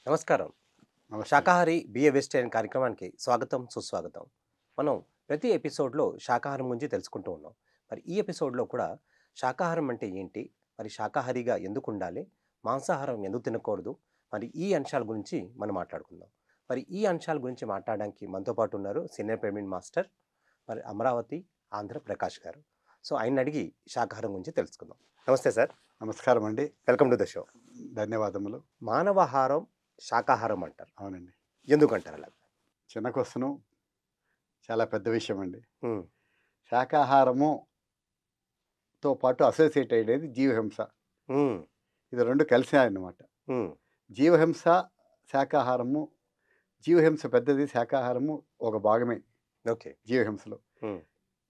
నమస్కారం. నమస్తే. శాకాహారి be a vegetarian కార్యక్రమానికి స్వాగతం, సుస్వాగతం. మనం ప్రతి ఎపిసోడ్‌లో శాకాహారం గురించి తెలుసుకుంటూ ఉన్నాం. మరి ఈ ఎపిసోడ్‌లో కూడా శాకాహారం అంటే ఏంటి? మరి శాకాహారిగా ఎందుకుండాలి? మాంసాహారం ఎందుకు తినకూడదు? మరి ఈ అంశాల గురించి మనం మాట్లాడుకుందాం. మరి ఈ అంశాల గురించి మాట్లాడడానికి మనతో పాటు ఉన్నారు సీనియర్ పిరమిడ్ మాస్టర్ మరి అమరావతి, ఆంధ్ర ప్రకాష్ గారు. సో ఆయన్ని అడిగి శాకాహారం గురించి తెలుసుకుందాం. నమస్తే సార్. నమస్కారం అండి. Welcome to the show. ధన్యవాదములు. మానవాహారం శాకాహారం అంటారు. అవునండి. ఎందుకంటారు అలా? చిన్న క్వెషను, చాలా పెద్ద విషయం అండి. హ్మ్. శాకాహారముతో పాటు అసోసియేట్ అయ్యేది జీవహింస. హ్మ్. ఇది 2 కలిసాయన్నమాట. హ్మ్. జీవహింస, శాకాహారము, జీవహింస పెద్దది, శాకాహారము ఒక భాగమే ఓకే. జీవహింసలో. హ్మ్.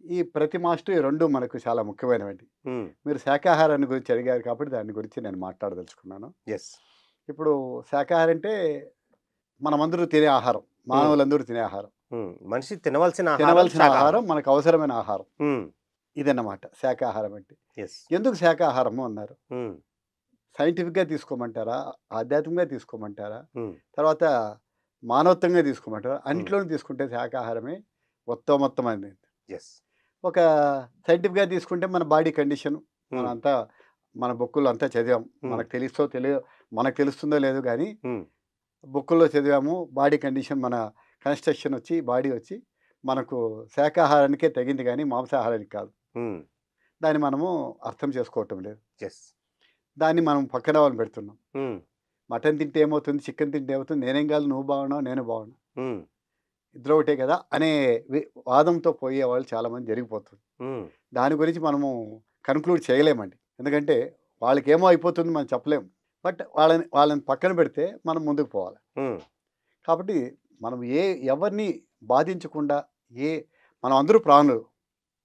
ఈ ప్రతి మాస్టు ఈ 2 మనకు చాలా ముఖ్యమైనవండి. హ్మ్. మీరు శాకాహారాన్ని గురించి అడిగారు కాబట్టి దాని గురించి నేను మాట్లాడదలుచుకున్నాను. యెస్. ఇప్పుడు శాకాహారం అంటే మనమందరూ తినే ఆహారం. మానవులందరూ తినే ఆహారం. హ్మ్. మనిషి తినవలసిన ఆహారం తినవలసిన ఆహారం, శాకాహారం. మనకు అవసరమైన ఆహారం. హ్మ్. ఇదన్నమాట శాకాహారం అంటే. యెస్. ఎందుకు శాకాహారము అన్నారు? హ్మ్. సైంటిఫిక్‌గా తీసుకోమంటారా? ఆధ్యాత్మికంగా తీసుకోమంటారా? హ్మ్. తర్వాత మానవత్వంగా తీసుకోమంటారా? హ్మ్. అన్నిట్లోనూ తీసుకుంటే శాకాహారమే ఉత్తమోత్తమైనది. యెస్. ఒక సైంటిఫిక్‌గా తీసుకుంటే మన బాడీ కండిషన్ హ్మ్. మనంతా మన బుక్కుల్లో అంతా చదివాం. హ్మ్. మనకు తెలుస్తుందో లేదో గానీ హ్మ్. బుక్కుల్లో చదివాము. బాడీ కండిషన్ మన కన్‌స్ట్రక్షన్ వచ్చి, బాడీ వచ్చి మనకు శాకాహారానికే తగింది గానీ మాంసాహారానికి కాదు. హ్మ్. దాన్ని మనము అర్థం చేసుకోవటం లేదు. యెస్. దాన్ని మనం పక్కన వాళ్ళని పెడుతున్నాం. హ్మ్. మటన్ తింటే ఏమవుతుంది? చికెన్ తింటే ఏమవుతుంది? నేనేం కాదు, నువ్వు బాగున్నావు, నేను బాగున్నా. హ్మ్. ఇద్దరు ఒకటే కదా! అనే వాదంతో పోయేవాళ్ళు చాలామంది జరిగిపోతుంది. హ్మ్. దాని గురించి మనము కన్క్లూడ్ చేయలేమండి. ఎందుకంటే వాళ్ళకేమో అయిపోతుంది మనం చెప్పలేము. బట్ వాళ్ళని పక్కన పెడితే మనం ముందుకు పోవాలి. హ్మ్. కాబట్టి మనం ఎవరిని బాధించకుండా ఏ మనం అందరూ ప్రాణులు,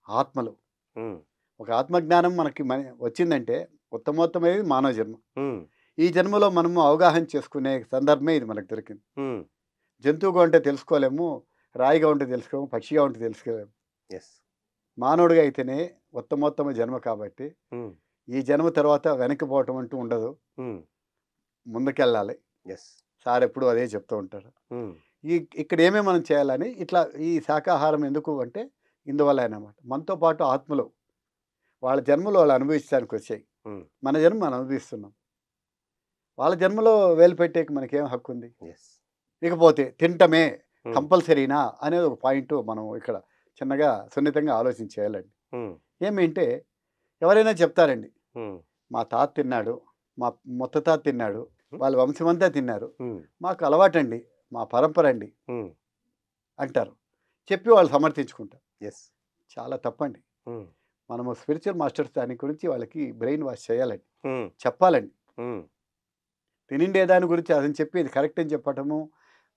ఆత్మలు. హ్మ్. ఒక ఆత్మజ్ఞానం మనకి వచ్చిందంటే ఉత్తమోత్తమైనది మానవ జన్మ. హ్మ్. ఈ జన్మలో మనము అవగాహన చేసుకునే సందర్భమే ఇది మనకు దొరికింది. హ్మ్. జంతువుగా ఉంటే తెలుసుకోలేము, రాయిగా ఉంటే తెలుసుకోలేము, పక్షిగా ఉంటే తెలుసుకోలేము. యెస్. మానవుడిగా అయితేనే ఉత్తమోత్తమ జన్మ కాబట్టి హ్మ్. ఈ జన్మ తర్వాత వెనక్కి పోవటం అంటూ ఉండదు. హ్మ్. ముందుకెళ్ళాలి. యెస్. సార్ ఎప్పుడూ అదే చెప్తూ ఉంటారు. హ్మ్. ఇక్కడ ఏమేమి మనం చేయాలని ఇట్లా ఈ శాకాహారం ఎందుకు అంటే ఇందువల్లేనమాట. మనతో పాటు ఆత్మలు వాళ్ళ జన్మలో వాళ్ళు అనుభవించడానికి వచ్చాయి. హ్మ్. మన జన్మ మనం అనుభవిస్తున్నాం. వాళ్ళ జన్మలో వేలు పెట్టేకి మనకేం హక్కుంది? యెస్. ఇకపోతే తినటమే హ్మ్. కంపల్సరీనా అనేది ఒక పాయింట్ మనం ఇక్కడ చిన్నగా సున్నితంగా ఆలోచించేయాలండి. హ్మ్. ఏమంటే ఎవరైనా చెప్తారండి. హ్మ్. మా తాత తిన్నాడు, మా ముత్తతాత తిన్నాడు, హ్మ్. వాళ్ళ వంశమంతా తిన్నారు. హ్మ్. మాకు అలవాటండి, మా పరంపర అండి హ్మ్. అంటారు. చెప్పి వాళ్ళు సమర్థించుకుంటారు. యెస్. చాలా తప్పండి. హ్మ్. మనము స్పిరిచువల్ మాస్టర్స్ దాని గురించి వాళ్ళకి బ్రెయిన్ వాష్ చేయాలండి. హ్మ్. చెప్పాలండి. హ్మ్. తినిండే దాని గురించి అతను చెప్పి ఇది కరెక్ట్ అని చెప్పటము,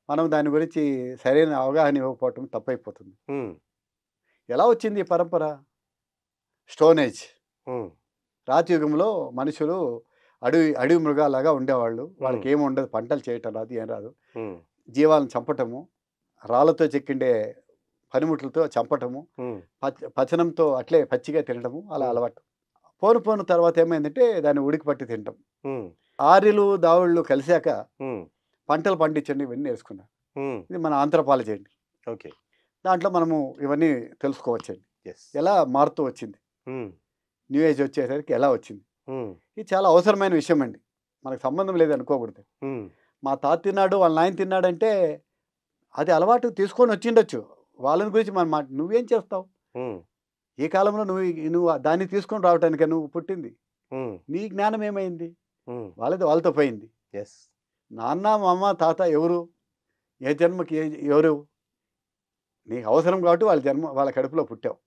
మనం దాని గురించి సరైన అవగాహన ఇవ్వకపోవటం తప్పైపోతుంది. హ్మ్. ఎలా వచ్చింది ఈ పరంపర? Stone age. హ్మ్. రాతి యుగంలో మనుషులు అడవి మృగాలాగా ఉండేవాళ్ళు. హ్మ్. వాళ్ళకేమి ఉండదు. పంటలు చేయటం రాదు, ఏం రాదు. హ్మ్. జీవాలను చంపటము, రాళ్ళతో చెక్కిండే పనిముట్లతో చంపటము, హ్మ్. పచనంతో అట్లే పచ్చిగా తినడము అలా హ్మ్. అలవాటు. పోను తర్వాత ఏమైందంటే దాన్ని ఉడికి పట్టి తినటం. హ్మ్. ఆర్యులు, దావుళ్ళు కలిసాక హ్మ్. పంటలు పండించండి ఇవన్నీ నేర్చుకున్నారు. హ్మ్. ఇది మన ఆంథ్రోపాలజీ అండి. ఓకే. దాంట్లో మనము ఇవన్నీ తెలుసుకోవచ్చండి. యెస్. ఎలా మారుతూ వచ్చింది. హ్మ్. న్యూ ఏజ్ వచ్చేసరికి ఎలా వచ్చింది. హ్మ్. ఇది చాలా అవసరమైన విషయం అండి. మనకు సంబంధం లేదనుకోకూడదు. హ్మ్. మా తాత తిన్నాడు, వాళ్ళ నాయన తిన్నాడంటే అది అలవాటు తీసుకొని వచ్చిండొచ్చు. వాళ్ళని గురించి మనం నువ్వేం చేస్తావు? హ్మ్. ఈ కాలంలో నువ్వు దాన్ని తీసుకొని రావటానికా నువ్వు పుట్టింది? హ్మ్. నీ జ్ఞానం ఏమైంది? హ్మ్. వాళ్ళది వాళ్ళతో పోయింది. యెస్. నాన్న, మా అమ్మ, తాత ఎవరు? ఏ జన్మకి ఎవరు? నీకు అవసరం కాబట్టి వాళ్ళ కడుపులో పుట్టావు.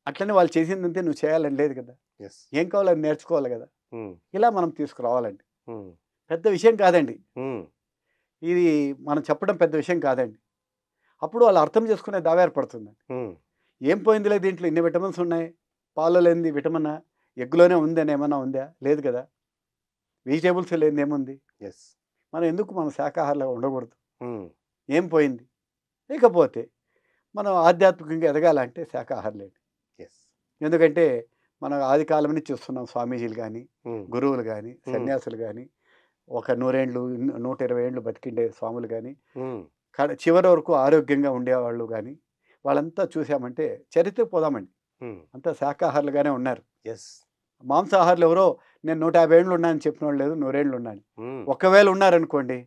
అట్లనే వాళ్ళు చేసిందంతే నువ్వు చేయాలని లేదు కదా! యెస్. ఏం కావాలో అది నేర్చుకోవాలి కదా! హ్మ్. ఇలా మనం తీసుకురావాలండి. హ్మ్. పెద్ద విషయం కాదండి. హ్మ్. ఇది మనం చెప్పడం పెద్ద విషయం కాదండి. అప్పుడు వాళ్ళు అర్థం చేసుకునే దావేర్పడుతుందండి. హ్మ్. ఏం పోయిందిలే దీంట్లో ఇన్ని విటమిన్స్ ఉన్నాయి. పాలలో లేనిది విటమినా? ఎగ్‌లోనే ఉందని ఏమన్నా ఉందా? లేదు కదా! వెజిటబుల్స్ లేనిది ఏముంది? యెస్. మనం శాకాహారులుగా ఉండకూడదు. హ్మ్. ఏం పోయింది? ఇకపోతే మనం ఆధ్యాత్మికంగా ఎదగాలంటే శాకాహారులేండి. యెస్. ఎందుకంటే మనం ఆది కాలం నుంచి చూస్తున్నాం స్వామీజీలు గానీ, హ్మ్. గురువులు గానీ, హ్మ్. సన్యాసులు గానీ, ఒక 100 ఏండ్లు 120 ఏండ్లు బతికిండే స్వాములు కానీ ఉమ్, చివరి వరకు ఆరోగ్యంగా ఉండేవాళ్ళు కానీ వాళ్ళంతా చూసామంటే చరిత్రకు పోదామండి. ఉమ్, అంతా శాకాహారులుగానే ఉన్నారు. ఎస్. మాంసాహారులు ఎవరో నేను 150 ఏండ్లు ఉన్నానని చెప్పిన వాళ్ళు లేదు, 100 ఏండ్లు ఉన్నాను. ఉమ్, ఒకవేళ ఉన్నారనుకోండి,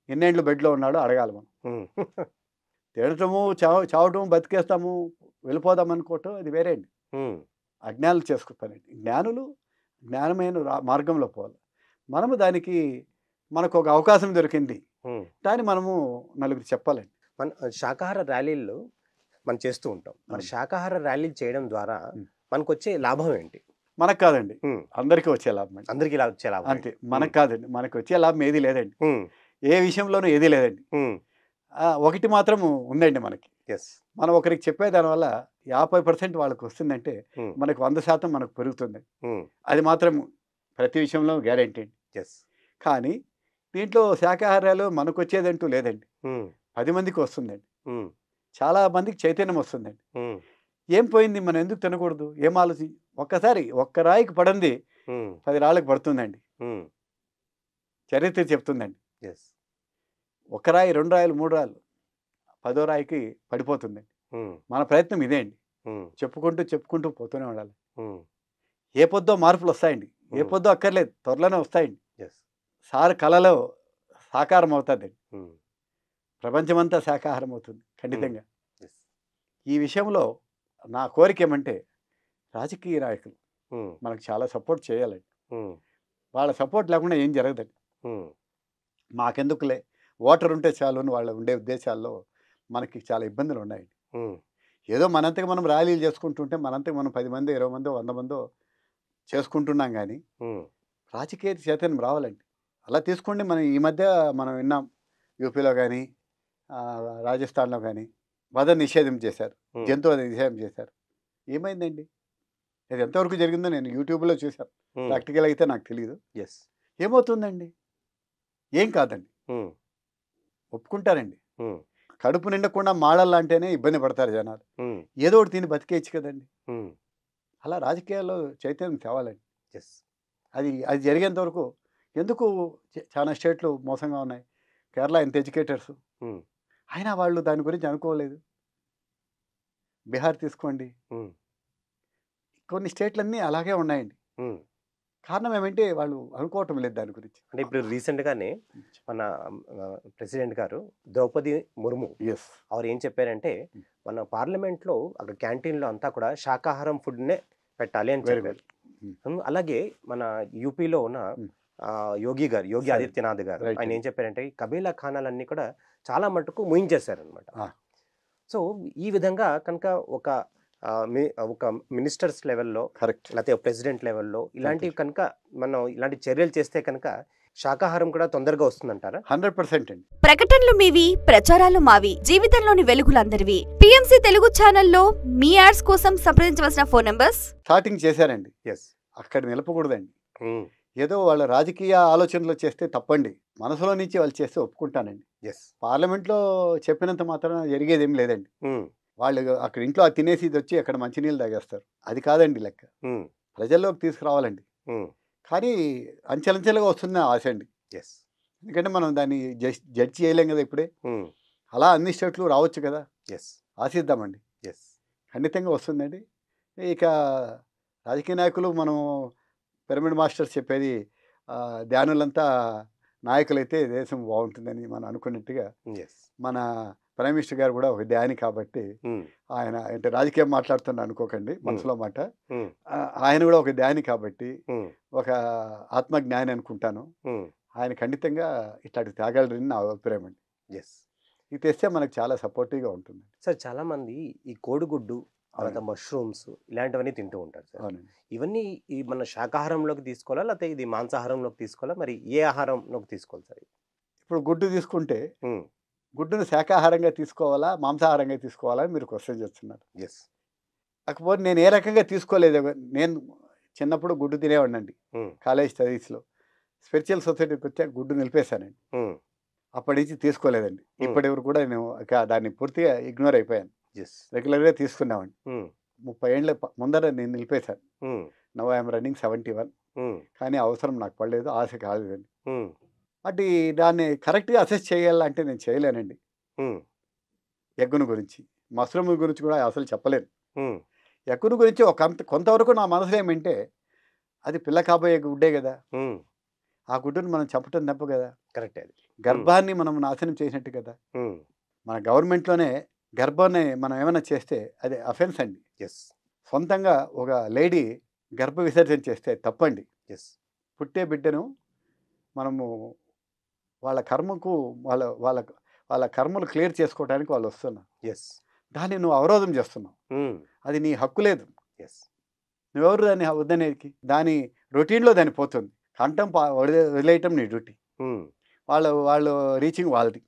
ఎన్నేండ్లు బెడ్లో ఉన్నాడో అడగాలి మనం. ఉమ్, తినటము చావటము బతికేస్తాము వెళ్ళిపోదాం అనుకోవటం అది వేరే అండి. ఉమ్, అజ్ఞానులు చేసుకుంటారండి. జ్ఞానులు జ్ఞానమైన మార్గంలో పోవాలి. మనము దానికి మనకు ఒక అవకాశం దొరికింది, ఉమ్. దాన్ని మనము నలుగురు చెప్పాలండి. మన శాకాహార ర్యాలీలు మనం చేస్తూ ఉంటాం. మరి అవును. శాకాహార ర్యాలీలు చేయడం ద్వారా ఉమ్. మనకు వచ్చే లాభం ఏంటి? మనకు కాదండి, ఉమ్, అందరికీ వచ్చే లాభం అండి. అందరికీ ఇలా వచ్చే లాభం అంతే, ఏంటి? మనకు కాదండి, మనకు వచ్చే లాభం ఏది లేదండి. ఉమ్, ఏ విషయంలోనూ ఏది లేదండి. ఉమ్, ఒకటి మాత్రం ఉందండి మనకి. ఎస్. మనం ఒకరికి చెప్పేదానివల్ల 50% వాళ్ళకి వస్తుందంటే ఉమ్, మనకు 100% మనకు పెరుగుతుంది. ఉమ్, అది మాత్రం ప్రతి విషయంలో గ్యారెంటీ అండి. ఎస్. కానీ దీంట్లో శాకాహారాలు మనకు వచ్చేదంటూ లేదండి, ఉమ్, 10 మందికి వస్తుందండి. ఉమ్, చాలా మందికి చైతన్యం వస్తుందండి. ఉమ్, ఏం పోయింది, మనం ఎందుకు తినకూడదు, ఏం ఒక్కసారి ఒక్క రాయికి పడింది ఉమ్, 10 రాళ్ళకి పడుతుందండి. ఉమ్, చరిత్ర చెప్తుందండి. ఎస్. ఒక రాయి 2 రాయలు 3 రాయలు 10వ రాయికి పడిపోతుందండి. ఉమ్, మన ప్రయత్నం ఇదే అండి, ఉమ్, చెప్పుకుంటూ పోతూనే ఉండాలి. ఉమ్, ఏ పొద్దో మార్పులు వస్తాయండి, ఏ ఉమ్, పొద్దో అక్కర్లేదు, త్వరలోనే వస్తాయండి. ఎస్. సార్ కళలో సాకారం అవుతుందండి. ఉమ్, ప్రపంచమంతా శాకాహారం అవుతుంది ఖండితంగా. ఎస్. ఈ విషయంలో నా కోరిక ఏమంటే రాజకీయ నాయకులు ఉమ్, మనకు చాలా సపోర్ట్ చేయాలండి. ఉమ్, వాళ్ళ సపోర్ట్ లేకుండా ఏం జరగదండి. ఉమ్, మాకెందుకులే, ఓటర్ ఉంటే చాలు అని వాళ్ళ ఉండే ఉద్దేశాల్లో మనకి చాలా ఇబ్బందులు ఉన్నాయండి. ఉమ్, ఏదో మనంతగా మనం ర్యాలీలు చేసుకుంటుంటే మనంతగా మనం 10 మంది 20 మందో 100 మందో చేసుకుంటున్నాం. కానీ ఉమ్, రాజకీయ చైతన్యం రావాలండి. అలా తీసుకోండి, మనం ఈ మధ్య మనం విన్నాం, యూపీలో కానీ రాజస్థాన్లో కానీ వధ నిషేధం చేశారు, ఉమ్, జంతు వధ నిషేధం చేశారు. ఏమైందండి? అది ఎంతవరకు జరిగిందో నేను యూట్యూబ్లో చూశాను, ఉమ్, ప్రాక్టికల్ అయితే నాకు తెలియదు. ఎస్. ఏమవుతుందండి? ఏం కాదండి, ఉమ్, ఒప్పుకుంటారండి. ఉమ్, కడుపు నిండకుండా మాడల్లా అంటేనే ఇబ్బంది పడతారు జనాలు. ఉమ్, ఏదో ఒకటి తిని బతికేయచ్చు కదండి. ఉమ్, అలా రాజకీయాల్లో చైతన్యం తేవాలండి. ఎస్. అది అది జరిగేంత వరకు ఎందుకు చాలా స్టేట్లు మోసంగా ఉన్నాయి. కేరళ ఎంత ఎడ్యుకేటర్స్, ఉమ్, అయినా వాళ్ళు దాని గురించి అనుకోలేదు. బీహార్ తీసుకోండి, ఉమ్, కొన్ని స్టేట్లన్నీ అలాగే ఉన్నాయండి. ఉమ్. కారణం ఏమంటే వాళ్ళు అనుకోవటం లేదు దాని గురించి. అంటే ఇప్పుడు రీసెంట్గానే మన ప్రెసిడెంట్ గారు ద్రౌపది ముర్ము ఎస్, వారు ఏం చెప్పారంటే మన పార్లమెంట్లో అక్కడ క్యాంటీన్లో అంతా కూడా శాకాహారం ఫుడ్నే పెట్టాలి అని వెరీ చెప్పారు. గుడ్. అలాగే మన యూపీలో ఉన్న యోగి సరే. ఆదిత్యనాథ్ గారు రైట్ ఆయన అండి. ఏం చెప్పారంటే ఈ కబీలా ఖానాలన్నీ కూడా చాలా మటుకు ముయించేశారనమాట. ఆ. సో ఈ విధంగా కనుక ఒక మినిస్టర్స్ లెవెల్లో కరెక్ట్. లేకపోతే ప్రెసిడెంట్ లెవెల్లో ఇలాంటివి కనుక మనం ఇలాంటి చర్యలు చేస్తే కనుక శాకాహారం కూడా తొందరగా వస్తుందంటారా? 100% అండి. ప్రకటనలు మీవి, ప్రచారాలు మావి, జీవితంలోని వెలుగులందరివి. పిఎంసి తెలుగు ఛానల్లో మీ యాడ్స్ కోసం సంప్రదించవలసిన ఫోన్ నంబర్స్. స్టార్టింగ్ చేశారండి, ఎస్. అక్కడ నిలపకూడదండి. ఏదో వాళ్ళ రాజకీయ ఆలోచనలు చేస్తే తప్పండి, మనసులో నుంచి వాళ్ళు చేస్తే ఒప్పుకుంటానండి. ఎస్. పార్లమెంట్లో చెప్పినంత మాత్రాన జరిగేదేం లేదండి. వాళ్ళు అక్కడ ఇంట్లో అది తినేసి ఇది వచ్చి అక్కడ మంచినీళ్ళు తాగేస్తారు. అది కాదండి లెక్క, ప్రజల్లోకి తీసుకురావాలండి. కానీ అంచెలంచెలుగా వస్తుంది ఆశ అండి. ఎస్. ఎందుకంటే మనం దాన్ని జడ్జ్ చేయలేం కదా ఇప్పుడే. అలా అన్ని స్టేట్లు రావచ్చు కదా, ఎస్. ఆశిద్దామండి. ఎస్. ఖండితంగా వస్తుందండి. ఇక రాజకీయ నాయకులు మనం పిరమిడ్ మాస్టర్స్ చెప్పేది ధ్యానులంతా నాయకులైతే దేశం బాగుంటుందని మనం అనుకున్నట్టుగా ఎస్. మన ప్రైమ్ మినిస్టర్ గారు కూడా ఒక ధ్యాని కాబట్టి ఆయన అంటే రాజకీయం మాట్లాడుతున్నా అనుకోకండి, మనసులో మాట. ఆయన కూడా ఒక ధ్యాని కాబట్టి ఒక ఆత్మజ్ఞాని అనుకుంటాను. ఆయన ఖండితంగా ఇట్లాంటి త్యాగాలని నా అభిప్రాయం అండి. ఎస్. ఇది తెస్తే మనకు చాలా సపోర్టివ్గా ఉంటుంది. సార్ చాలామంది ఈ కోడిగుడ్డు తర్వాత మష్రూమ్స్ ఇలాంటివన్నీ తింటూ ఉంటారు సార్. అవునండి. ఇవన్నీ ఈ మన శాకాహారంలోకి తీసుకోవాలా లేకపోతే ఇది మాంసాహారంలోకి తీసుకోవాలా, మరి ఏ ఆహారంలోకి తీసుకోవాలి సార్? ఇప్పుడు గుడ్డు తీసుకుంటే గుడ్డును శాకాహారంగా తీసుకోవాలా మాంసాహారంగా తీసుకోవాలా అని మీరు క్వశ్చన్ చేస్తున్నారు. ఎస్. కాకపోతే నేను ఏ రకంగా తీసుకోలేదు. నేను చిన్నప్పుడు గుడ్డు తినేవాడినండి. కాలేజ్ స్టడీస్లో స్పిరిచువల్ సొసైటీకి వచ్చాక గుడ్డు నిలిపేశానండి. అప్పటి నుంచి తీసుకోలేదండి. ఇప్పటి వరకు కూడా నేను దాన్ని పూర్తిగా ఇగ్నోర్ అయిపోయాను. రెగ్యులర్గా తీసుకున్నామండి. 30 ఏళ్ళ ముందర నేను నిలిపేశాను. Now I'm running 71. కానీ అవసరం నాకు పడలేదు, ఆశ కాలేదండి. వాటి దాన్ని కరెక్ట్గా అసెస్ చేయాలంటే నేను చేయలేనండి. ఎగ్గును గురించి, మష్రూమ్ గురించి కూడా అసలు చెప్పలేను. ఎగ్గును గురించి కొంతవరకు నా మనసులో ఏమంటే, అది పిల్ల కాబోయే గుడ్డే కదా, ఆ గుడ్డును మనం చంపటం తప్పు కదా, కరెక్ట్. అది గర్భాన్ని మనం నాశనం చేసినట్టు కదా. మన గవర్నమెంట్లోనే గర్భాన్ని మనం ఏమైనా చేస్తే అది అఫెన్స్ అండి. ఎస్ సొంతంగా ఒక లేడీ గర్భ విసర్జన చేస్తే తప్పండి. ఎస్ పుట్టే బిడ్డను మనము వాళ్ళ కర్మకు వాళ్ళ వాళ్ళ వాళ్ళ కర్మలు క్లియర్ చేసుకోవడానికి వాళ్ళు వస్తున్నారు. ఎస్ దాన్ని నువ్వు అవరోధం చేస్తున్నావు. అది నీ హక్కు లేదు. ఎస్ నువ్వెవరు దాన్ని వద్దనేది? దాని రొటీన్లో దాన్ని పోతుంది. కంఠం వదిలేయటం నీ డ్యూటీ. వాళ్ళు రీచింగ్ వాళ్ళది.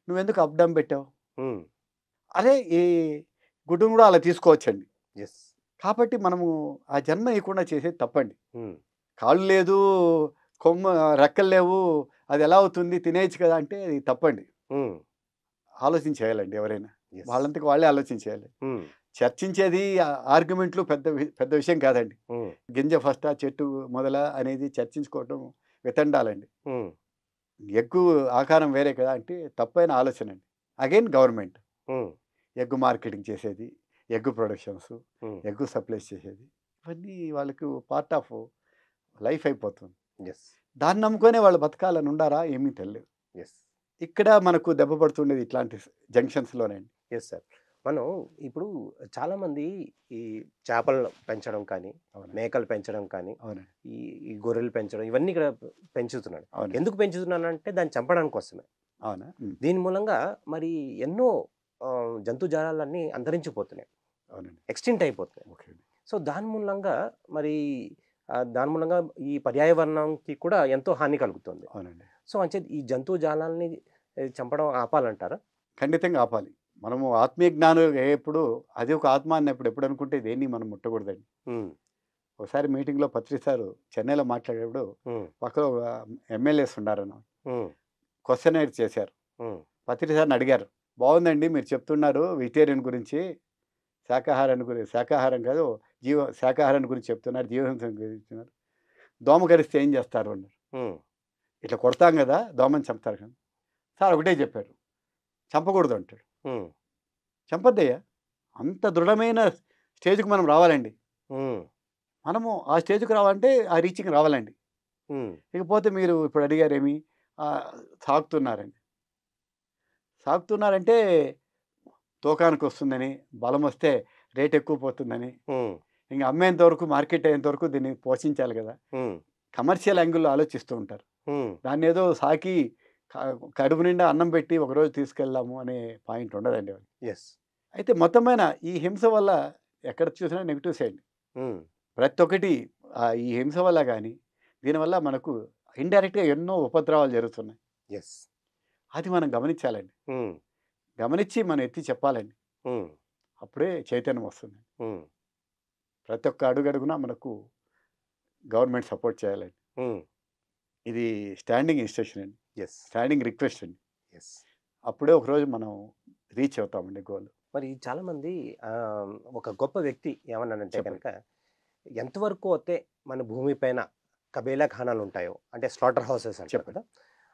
నువ్వెందుకు అప్ డౌన్ పెట్టావు? అదే ఈ గుడ్డును కూడా అలా తీసుకోవచ్చండి. ఎస్ కాబట్టి మనము ఆ జన్మ ఇవ్వకుండా చేసేది తప్పండి. కాళ్ళు లేదు, కొమ్మ రెక్కలు లేవు, అది ఎలా అవుతుంది, తినేయచ్చు కదా అంటే అది తప్పండి. ఆలోచన చేయాలండి ఎవరైనా. వాళ్ళంతకు వాళ్ళే ఆలోచన చేయాలి. చర్చించేది ఆర్గ్యుమెంట్లు పెద్ద విషయం కాదండి. గింజ ఫస్టా చెట్టు మొదలా అనేది చర్చించుకోవటం వితండాలండి. ఎగ్గు ఆకారం వేరే కదా అంటే తప్పైన ఆలోచన అండి. అగైన్ గవర్నమెంట్ ఎగ్గు మార్కెటింగ్ చేసేది, ఎగ్గు ప్రొడక్షన్స్, ఎగ్గు సప్లైస్ చేసేది, ఇవన్నీ వాళ్ళకు పార్ట్ ఆఫ్ లైఫ్ అయిపోతుంది. దాన్ని నమ్ముకొనే వాళ్ళు బతకాలని ఉండారా ఏమీ తెలియదు. ఇక్కడ మనకు దెబ్బ పడుతుండేది ఇట్లాంటి జంక్షన్స్లోనండి. Yes sir. మనం ఇప్పుడు చాలామంది ఈ చేపలను పెంచడం కానీ, మేకలు పెంచడం కానీ, ఈ గొర్రెలు పెంచడం ఇవన్నీ ఇక్కడ పెంచుతున్నాడు. ఎందుకు పెంచుతున్నానంటే దాన్ని చంపడానికి కోసమే. అవునా? దీని మూలంగా మరి ఎన్నో జంతుజాలాలన్నీ అంతరించిపోతున్నాయి, ఎక్స్టింక్ట్ అయిపోతున్నాయి. సో దాని మూలంగా మరి ఈ పర్యావరణానికి కూడా ఎంతో హాని కలుగుతుంది. అవునండి. సో అంటే ఈ జంతుజాలాలని చంపడం ఆపాలంటారా? ఖండితంగా ఆపాలి. మనము ఆత్మీయ జ్ఞానం ఎప్పుడు అది ఒక ఆత్మ అన్నప్పుడు ఎప్పుడు అనుకుంటే దేన్ని మనం ముట్టకూడదండి. ఒకసారి మీటింగ్లో పత్రి సారు చెన్నైలో మాట్లాడేటప్పుడు పక్కన ఎమ్మెల్యేస్ ఉన్నారన్న క్వశ్చన్ చేశారు. పత్రి సార్ని అడిగారు, బాగుందండి మీరు చెప్తున్నారు వెజిటేరియన్ గురించి, శాకాహారం కాదు శాకాహారాన్ని గురించి చెప్తున్నారు, జీవహింస గురించి చెప్తున్నారు, దోమ కరిస్తే ఏం చేస్తారు అన్నారు. ఇట్లా కొడతాం కదా, దోమని చంపుతారు కదా. సార్ ఒకటే చెప్పారు, చంపకూడదు అంటాడు. చంపద్దయ్యా, అంత దృఢమైన స్టేజ్కి మనం రావాలండి. మనము ఆ స్టేజ్కి రావాలంటే ఆ రీచింగ్ రావాలండి. ఇకపోతే మీరు ఇప్పుడు అడిగారేమి సాగుతున్నారంటే తూకానికి వస్తుందని, బలం వస్తే రేట్ ఎక్కువ పోతుందని, ఇంకా అమ్మేంత వరకు మార్కెట్ అయ్యేంత వరకు దీన్ని పోషించాలి కదా, కమర్షియల్ యాంగిల్లో ఆలోచిస్తూ ఉంటారు. దాన్ని ఏదో సాకి కడుపు నిండా అన్నం పెట్టి ఒకరోజు తీసుకెళ్దాము అనే పాయింట్ ఉండదండి. అయితే మొత్తమైన ఈ హింస వల్ల ఎక్కడ చూసినా నెగిటివ్ సైడ్. ప్రతి ఒక్కటి ఈ హింస వల్ల కానీ దీనివల్ల మనకు ఇండైరెక్ట్గా ఎన్నో ఉపద్రవాలు జరుగుతున్నాయి. అది మనం గమనించాలండి. గమనించి మనం ఎత్తి చెప్పాలండి. అప్పుడే చైతన్యం వస్తుంది. ప్రతి ఒక్క అడుగడుగునా మనకు గవర్నమెంట్ సపోర్ట్ చేయాలండి. ఇది స్టాండింగ్ ఇన్స్ట్రక్షన్ అండి, స్టాండింగ్ రిక్వెస్ట్ అండి. అప్పుడే ఒకరోజు మనం రీచ్ అవుతామండి గోల్. మరి చాలామంది ఒక గొప్ప వ్యక్తి ఏమన్నానంటే కనుక, ఎంతవరకు అయితే మన భూమిపైన కబేలా ఖానాలు ఉంటాయో, అంటే స్లాటర్ హౌసెస్ అంటారు కదా,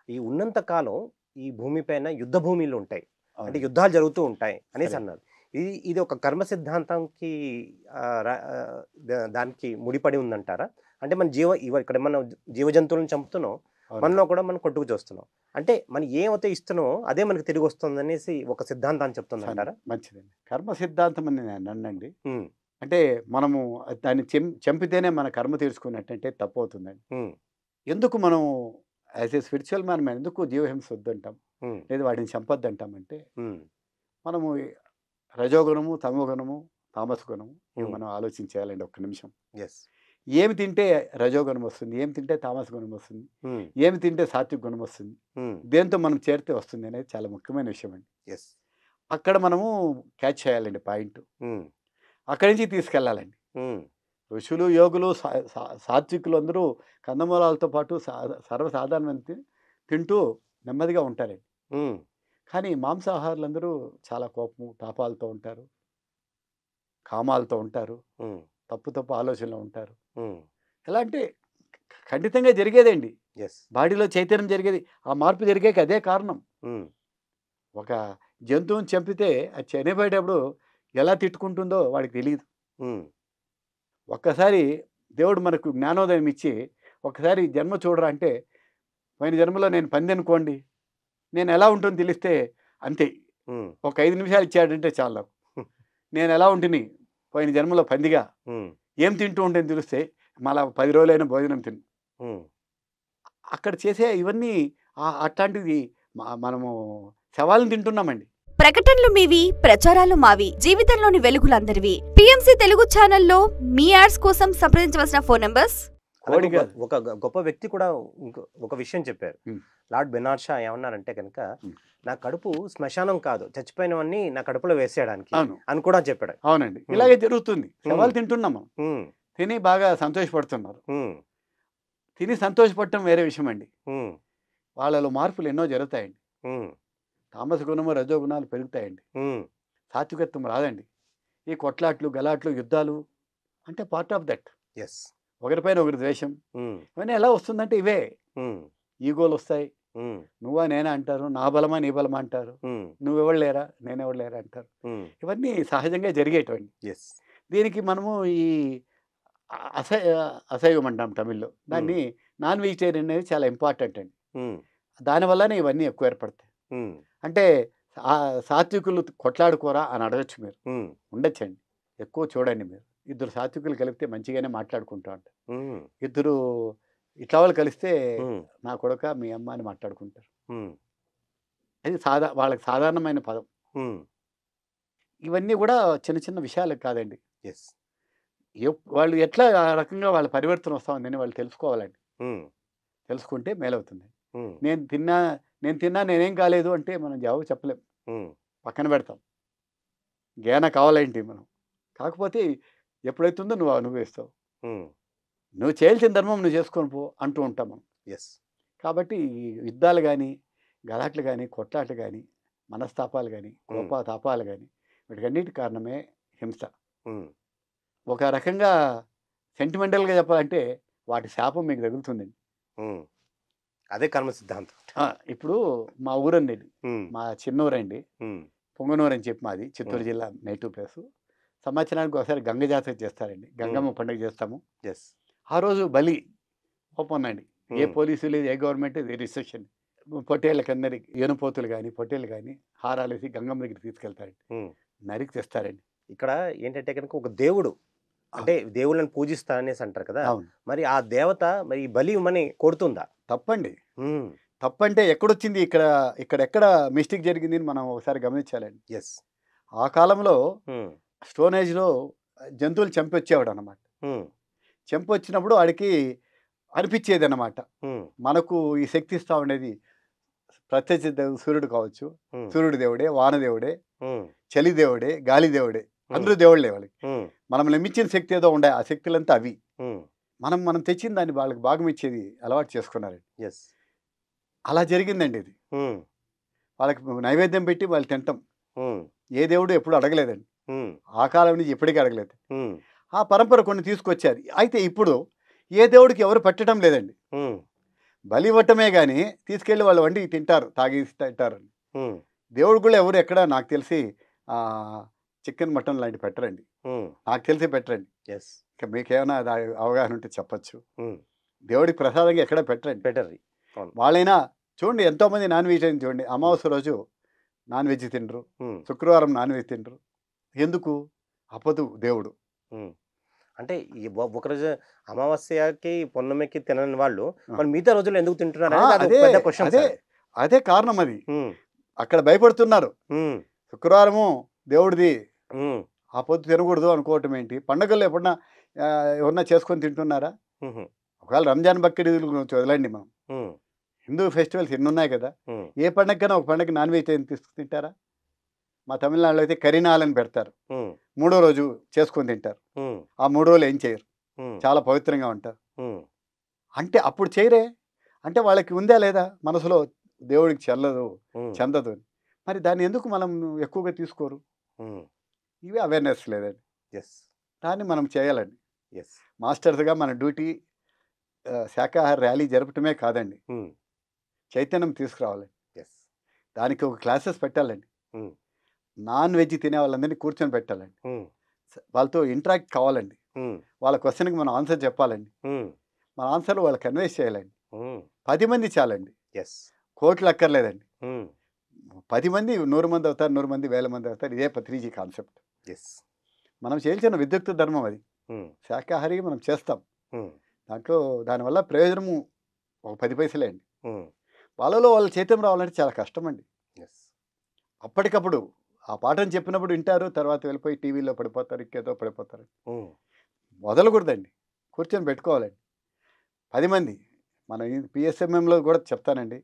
ఈ ఉన్నంత కాలం ఈ భూమిపైన యుద్ధ భూమిలు ఉంటాయి, అంటే యుద్ధాలు జరుగుతూ ఉంటాయి అనేసి అన్నారు. ఇది ఒక కర్మ సిద్ధాంతానికి దానికి ముడిపడి ఉందంటారా? అంటే మన ఇక్కడ మనం జీవజంతువులను చంపుతున్నాం, మనలో కూడా మనం కొట్టుకు చూస్తున్నాం, అంటే మనం ఏమైతే ఇస్తున్నామో అదే మనకి తిరిగి వస్తుంది అనేసి ఒక సిద్ధాంతాన్ని చెప్తుందంటారా? మంచిదండి. కర్మ సిద్ధాంతం అని నేను అన్నండి. అంటే మనము దాన్ని చంపితేనే మన కర్మ తీర్చుకున్నట్టంటే తప్పు అవుతుందండి. ఎందుకు మనం యాజ్ ఏ స్పిరిచువల్ మ్యాన్ ఎందుకు జీవహింస వద్దంటాం, లేదా వాటిని చంపొద్దంటామంటే, మనము రజోగుణము, తమోగుణము, తామస గుణము మనం ఆలోచించాలండి ఒక్క నిమిషం. ఏమి తింటే రజోగుణం వస్తుంది, ఏమి తింటే తామస గుణం వస్తుంది, ఏమి తింటే సాత్విక గుణం వస్తుంది, దేంతో మనం చేరితే వస్తుంది అనేది చాలా ముఖ్యమైన విషయం అండి. అక్కడ మనము క్యాచ్ చేయాలండి పాయింట్. అక్కడి నుంచి తీసుకెళ్ళాలండి. ఋషులు, యోగులు, సాత్వికులు అందరూ కందమూలాలతో పాటు సర్వసాధారణమైన తింటూ నెమ్మదిగా ఉంటారండి. కానీ మాంసాహారులందరూ చాలా కోపము, తాపాలతో ఉంటారు, కామాలతో ఉంటారు, తప్పు ఆలోచనలో ఉంటారు. ఎలా అంటే ఖండితంగా జరిగేదండి. ఎస్. బాడీలో చైతన్యం జరిగేది. ఆ మార్పు జరిగాక అదే కారణం. హ్మ్. ఒక జంతువుని చంపితే అది చనిపోయేటప్పుడు ఎలా తిట్టుకుంటుందో వాడికి తెలియదు. హ్మ్. ఒక్కసారి దేవుడు మనకు జ్ఞానోదయం ఇచ్చి ఒక్కసారి జన్మ చూడరా అంటే, పోయిన జన్మలో నేను పంది అనుకోండి, నేను ఎలా ఉంటుందో తెలిస్తే అంతే. హ్మ్. ఒక 5 నిమిషాలు ఇచ్చాడంటే చాలు నాకు. నేను ఎలా ఉంటుంది పోయిన జన్మలో పందిగా, హ్మ్. ఏం తింటూ ఉంటాను తెలిస్తే మళ్ళా 10 రోజులైనా భోజనం తిను. హ్మ్. అక్కడ చేసే ఇవన్నీ అట్లాంటిది మనము శవాలను తింటున్నామండి. ప్రకటనలు మీవి, ప్రచారాలు మావి. జీవితంలోని వెలుగులందరివి. పిఎంసి తెలుగు ఛానల్లో మీ యాడ్స్ కోసం సంప్రదించవలసిన ఫోన్ నంబర్స్. అలాగే కోడి కాదు. ఒక గొప్ప వ్యక్తి కూడా ఒక విషయం చెప్పారు. హ్మ్. లార్డ్ బెనార్డ్ షా ఏమన్నారంటే కనుక, హ్మ్. నా కడుపు శ్మశానం కాదు, చచ్చిపోయినవన్నీ నా కడుపులో వేసేయడానికి అవును. అని కూడా చెప్పాడు. అవునండి. ఇలాగే జరుగుతుంది. శవాలు తింటున్నాం మనం. హ్మ్. తిని బాగా సంతోషపడుతున్నారు. హ్మ్. తిని సంతోషపడటం వేరే విషయం అండి. హ్మ్. వాళ్ళలో మార్పులు ఎన్నో జరుగుతాయండి. హ్మ్. తామస గుణము రజోగుణాలు పెరుగుతాయండి. హ్మ్. సాత్వికత్వం రాదండి. ఈ కొట్లాట్లు గలాట్లు యుద్ధాలు అంటే పార్ట్ ఆఫ్ దట్. ఎస్. ఒకరిపైన ఒకరి ద్వేషం హ్మ్. ఇవన్నీ ఎలా వస్తుందంటే ఇవే హ్మ్. ఈగోలు వస్తాయి. హ్మ్. నువ్వా నేనా అంటారు, నా బలమా నీ బలమా అంటారు, హ్మ్. నువ్వెవడు లేరా నేనెవడు లేరా అంటారు. హ్మ్. ఇవన్నీ సహజంగా జరిగేటువంటి. ఎస్. దీనికి మనము ఈ అసహ్య అసహ్యం అంటాం తమిళ్లో. దాన్ని నాన్ వెజిటేరియన్ అనేది చాలా ఇంపార్టెంట్ అండి. హ్మ్. దానివల్లనే ఇవన్నీ ఎక్కువ ఏర్పడతాయి. హ్మ్. అంటే సాత్వికులు కొట్లాడుకోరా అని అడగచ్చు మీరు. హ్మ్. ఉండొచ్చండి. ఎక్కువ చూడండి మీరు. ఇద్దరు సాత్వికులు కలిపితే మంచిగానే మాట్లాడుకుంటూ ఉంటారు. హ్మ్. ఇద్దరు ఇట్లా వాళ్ళు కలిస్తే హ్మ్. నా కొడుక మీ అమ్మ అని మాట్లాడుకుంటారు. హ్మ్. అది వాళ్ళకి సాధారణమైన పదం. హ్మ్. ఇవన్నీ కూడా చిన్న చిన్న విషయాలు కాదండి. ఎస్. వాళ్ళు ఎట్లా ఆ రకంగా వాళ్ళ పరివర్తన వస్తా ఉందని వాళ్ళు తెలుసుకోవాలండి. హ్మ్. తెలుసుకుంటే మేలవుతుంది. హ్మ్. నేను తిన్నా నేనేం కాలేదు అంటే మనం జవాబు చెప్పలేం. హ్మ్. పక్కన పెడతాం. జ్ఞానం కావాలేంటి మనం. కాకపోతే ఎప్పుడైతుందో నువ్వు అనుభవిస్తావు. హ్మ్. నువ్వు చేయాల్సిన ధర్మం నువ్వు చేసుకొని పో అంటూ ఉంటాం మనం. ఎస్. కాబట్టి ఈ యుద్ధాలు కానీ, గలాట్లు కానీ, కొట్లాట్లు కానీ, మనస్తాపాలు కానీ, కోపతాపాలు కానీ వీటికన్నిటి కారణమే హింస. హ్మ్. ఒక రకంగా సెంటిమెంటల్‌గా చెప్పాలంటే వాటి శాపం మీకు తగులుతుందండి. హ్మ్. అదే కర్మ సిద్ధాంతం. ఇప్పుడు మా ఊరండి ఇది. హ్మ్. మా చిన్నూరండి. హ్మ్. పొంగనూరు అని చెప్పి మాది. చిత్తూరు జిల్లా నేటివ్ ప్లేసు. సంవత్సరానికి ఒకసారి గంగ జాతర చేస్తారండి. గంగమ్మ పండుగ చేస్తాము. ఎస్. ఆ రోజు బలి ఓపెన్ అండి. ఏ హ్మ్. పోలీసు లేదు, ఏ గవర్నమెంట్ రిస్ట్రిక్షన్. పొట్టేళ్ళకందరికి ఏనుపోతులు కానీ, పొట్టేళ్ళు కానీ హారాలేసి గంగమ్మ దగ్గరికి తీసుకెళ్తారండి. హ్మ్. నరికి తెస్తారండి. ఇక్కడ ఏంటంటే కనుక ఒక దేవుడు, అంటే దేవుళ్ళని పూజిస్తా అనేసి అంటారు కదా! అవును. మరి ఆ దేవత మరి ఈ బలి ఇవ్వమని కోరుతుందా? తప్పండి. హ్మ్. తప్పంటే ఎక్కడొచ్చింది ఇక్కడెక్కడ మిస్టేక్ జరిగింది అని మనం ఒకసారి గమనించాలండి. ఎస్. ఆ కాలంలో హ్మ్. స్టోన్ ఏజ్‌లో జంతువులు చంపొచ్చేవాడనమాట. హ్మ్. చంపొచ్చినప్పుడు వాడికి అనిపిచ్చేదనమాట. హ్మ్. మనకు ఈ శక్తి ఇస్తా ఉండేది ప్రత్యక్ష దేవుడు సూర్యుడు కావచ్చు. హ్మ్. సూర్యుడు దేవుడే, వాన దేవుడే, హ్మ్. చలి దేవుడే, గాలి దేవుడే. హ్మ్. అందరూ దేవుళ్ళే వాళ్ళకి. హ్మ్. మనం మించిన శక్తి ఏదో ఉండే ఆ శక్తులంతా అవి. హ్మ్. మనం తెచ్చిన దాన్ని వాళ్ళకి భాగం ఇచ్చేది అలవాటు చేసుకున్నారండి. ఎస్. అలా జరిగిందండి ఇది. హ్మ్. వాళ్ళకి నైవేద్యం పెట్టి వాళ్ళు తింటాం. హ్మ్. ఏ దేవుడు ఎప్పుడు అడగలేదండి. హ్మ్. ఆ కాలం నుంచి ఇప్పటికీ అడగలేదు. హ్మ్. ఆ పరంపర కొన్ని తీసుకొచ్చారు. అయితే ఇప్పుడు ఏ దేవుడికి ఎవరు పెట్టడం లేదండి. హ్మ్. బలి ఇవ్వటమే గానీ తీసుకెళ్ళి వాళ్ళు వండి తింటారు, తాగేసి తింటారండి. హ్మ్. దేవుడు కూడా ఎవరు ఎక్కడ నాకు తెలిసి చికెన్, మటన్ లాంటివి పెట్టరండి. హ్మ్. నాకు తెలిసి పెట్టరండి. ఎస్. ఇక మీకేమైనా అది అవగాహన ఉంటే చెప్పొచ్చు. హ్మ్. దేవుడికి ప్రసాదంగా ఎక్కడ పెట్టరండి. బెటర్‌ది. అవును. వాళ్ళైనా చూడండి ఎంతోమంది నాన్ వెజిటేరియన్ చూడండి. అమావాస్య రోజు నాన్ వెజ్ తినరు. హ్మ్. శుక్రవారం నాన్ వెజ్ తినరు. ఎందుకు? అపదు దేవుడు. హ్మ్. అంటే ఈ ఒకరోజు అమావాస్యకి, పున్నమికి తినని వాళ్ళు ఆ! మరి మిగతా రోజుల్లో ఎందుకు తింటున్నారు ఆ! అనేది అది ఒక అదే పెద్ద క్వెషన్ అదే సార్. అదే కారణం అది. హ్మ్. అక్కడ భయపడుతున్నారు. హ్మ్. శుక్రవారము దేవుడిది. హ్మ్. ఆ పొద్దు తినకూడదు అనుకోవటం ఏంటి? పండగల్లో ఎప్పుడన్నా ఎవరన్నా చేసుకొని తింటున్నారా? హుహు. ఒకవేళ రంజాన్, బక్రీదుల గురించి వదలండి మనం. హ్మ్. హిందూ ఫెస్టివల్స్ ఎన్నున్నాయి కదా! హ్మ్. ఏ పండగకైనా ఒక పండగకి నాన్ వెజ్ తింటారా? మా తమిళనాడులో అయితే కరినాలని పెడతారు. హ్మ్. మూడో రోజు చేసుకొని తింటారు. హ్మ్. ఆ 3 రోజులు ఏం చేయరు. హ్మ్. చాలా పవిత్రంగా ఉంటారు. హ్మ్. అంటే అప్పుడు చేయరే. అంటే వాళ్ళకి ఉందా లేదా మనసులో దేవుడికి హ్మ్. చెందదు అని. మరి దాన్ని ఎందుకు మనం ఎక్కువగా తీసుకోరు? హ్మ్. ఇవి అవేర్‌నెస్ లేదండి. యెస్. దాన్ని మనం చేయాలండి. యెస్. మాస్టర్స్‌గా మన డ్యూటీ శాకాహార ర్యాలీ జరపటమే కాదండి, చైతన్యం తీసుకురావాలండి. ఎస్. దానికి ఒక క్లాసెస్ పెట్టాలండి. నాన్ వెజ్ తినే వాళ్ళందరినీ కూర్చొని పెట్టాలండి. వాళ్ళతో ఇంటరాక్ట్ కావాలండి. వాళ్ళ క్వశ్చన్కి మనం ఆన్సర్ చెప్పాలండి. మన ఆన్సర్ వాళ్ళు కన్వే చేయాలండి. 10 మంది చాలండి, ఎస్. కోట్లు అక్కర్లేదండి. 10 మంది 100 మంది అవుతారు, 100 మంది 1000 మంది అవుతారు. ఇదే 3G కాన్సెప్ట్. ఎస్. మనం చేయాల్సిన విద్యుక్త ధర్మం అది. శాకాహారిగా మనం చేస్తాం, దాంట్లో దానివల్ల ప్రయోజనము ఒక 10 పైసలే అండి. వాళ్ళలో వాళ్ళ చైతన్యం రావాలంటే చాలా కష్టం అండి. ఎస్. అప్పటికప్పుడు ఆ పాఠం చెప్పినప్పుడు వింటారు, తర్వాత వెళ్ళిపోయి టీవీలో పడిపోతారు, ఇంకేదో పడిపోతారు. మొదలకూడదండి, కూర్చొని పెట్టుకోవాలండి 10 మంది. మన పిఎస్ఎంఎంలో కూడా చెప్తానండి,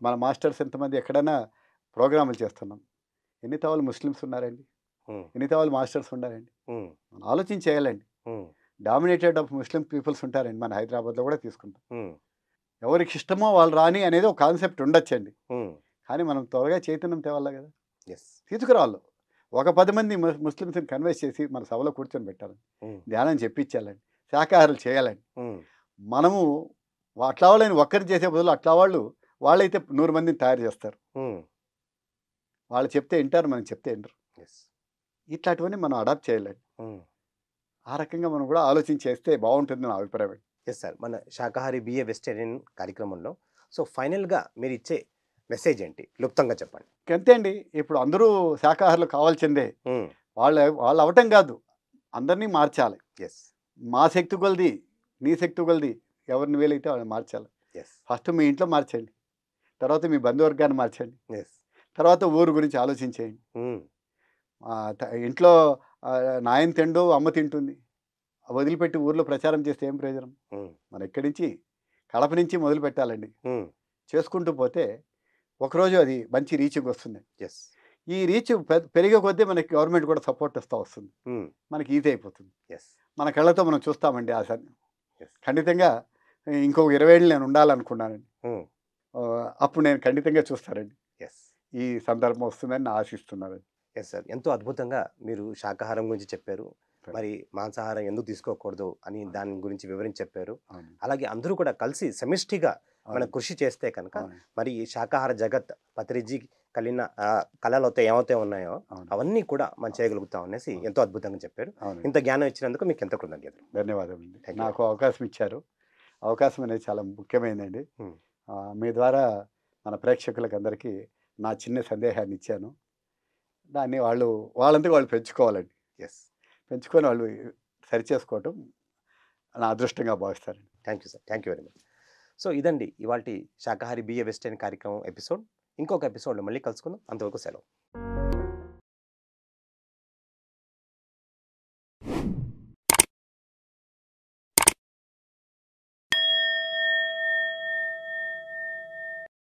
మన మాస్టర్స్ ఎంతమంది ఎక్కడైనా ప్రోగ్రాములు చేస్తున్నాం, ఎన్ని తావాలు ముస్లిమ్స్ ఉన్నారండి, ఎన్ని తావాలు మాస్టర్స్ ఉన్నారండి. మనం ఆలోచన చేయాలండి. డామినేటెడ్ ఆఫ్ ముస్లిం పీపుల్స్ ఉంటారండి మన హైదరాబాద్లో కూడా తీసుకుంటాం. ఎవరికి ఇష్టమో వాళ్ళు రాని అనేది ఒక కాన్సెప్ట్ ఉండొచ్చండి, కానీ మనం త్వరగా చైతన్యం తేవాలి కదా, తీసుకురావాలి. ఒక 10 మంది ముస్లిమ్స్ని కన్విన్స్ చేసి మన సభలో కూర్చొని పెట్టాలండి, ధ్యానం చెప్పించాలండి, శాకాహారాలు చేయాలండి. మనము అట్లా వాళ్ళని ఒక్కరిని చేసే బదులు అట్లా వాళ్ళైతే 100 మందిని తయారు చేస్తారు. వాళ్ళు చెప్తే వింటారు, మనం చెప్తే వింటారు. ఇట్లాంటివన్నీ మనం అడాప్ట్ చేయాలండి. ఆ రకంగా మనం కూడా ఆలోచన చేస్తే బాగుంటుంది నా అభిప్రాయం. ఎస్ సార్, మన శాకాహారి బిఏ వెజిటేరియన్ కార్యక్రమంలో సో ఫైనల్గా మీరు ఇచ్చే మెసేజ్ ఏంటి, క్లుప్తంగా చెప్పండి. అంతే అండి, ఇప్పుడు అందరూ శాకాహారులు కావాల్సిందే. వాళ్ళు అవటం కాదు, అందరినీ మార్చాలి. ఎస్. మా శక్తి కొలది, నీ శక్తి కొలది, ఎవరిని వీలైతే వాళ్ళని మార్చాలి. ఎస్. ఫస్ట్ మీ ఇంట్లో మార్చండి, తర్వాత మీ బంధువర్గాన్ని మార్చండి, ఎస్. తర్వాత ఊరు గురించి ఆలోచించేయండి. ఇంట్లో నాయన తిండు అమ్మ తింటుంది, వదిలిపెట్టి ఊర్లో ప్రచారం చేస్తే ఏం ప్రయోజనం? మన ఇక్కడి నుంచి కడప నుంచి మొదలు పెట్టాలండి. చేసుకుంటూ పోతే ఒకరోజు అది మంచి రీచ్కి వస్తుంది. ఎస్. ఈ రీచ్ పెరిగే కొద్దీ మనకి గవర్నమెంట్ కూడా సపోర్ట్ ఇస్తూ వస్తుంది, మనకి ఈజీ అయిపోతుంది. ఎస్. మన కళ్ళతో మనం చూస్తామండి ఆ సార్. Yes. ఖండితంగా ఇంకొక 20 ఏళ్ళు నేను ఉండాలనుకున్నానండి. అప్పుడు నేను ఖండితంగా చూస్తానండి. ఎస్. ఈ సందర్భం వస్తుందని నేను ఆశిస్తున్నానండి. ఎస్ సార్, ఎంతో అద్భుతంగా మీరు శాకాహారం గురించి చెప్పారు, మరి మాంసాహారం ఎందుకు తీసుకోకూడదు అని దాని గురించి వివరించి చెప్పారు. అలాగే అందరూ కూడా కలిసి సమిష్టిగా మన కృషి చేస్తే కనుక మరి ఈ శాకాహార జగత్ పత్రిజీ కలిగిన కళలతో ఏమైతే ఉన్నాయో అవన్నీ కూడా మనం చేయగలుగుతాం అనేసి ఎంతో అద్భుతంగా చెప్పారు. ఇంత జ్ఞానం ఇచ్చినందుకు మీకు ఎంతో కృతజ్ఞతలు. ధన్యవాదాలు అండి, నాకు అవకాశం ఇచ్చారు. అవకాశం అనేది చాలా ముఖ్యమైనదండి. మీ ద్వారా మన ప్రేక్షకులకు అందరికీ నా చిన్న సందేహాన్ని ఇచ్చాను. దాన్ని వాళ్ళంతా వాళ్ళు పెంచుకోవాలండి. ఎస్. పెంచుకొని వాళ్ళు సరిచేసుకోవటం నా అదృష్టంగా భావిస్తారండి. Thank you sir, thank you very much. So ఇదండి ఇవాల్టి శాకాహారి బిఏ వెజిటేరియన్ కార్యక్రమం ఎపిసోడ్. ఇంకొక ఎపిసోడ్లో మళ్ళీ కలుసుకుందాం. అంతవరకు సెలవు.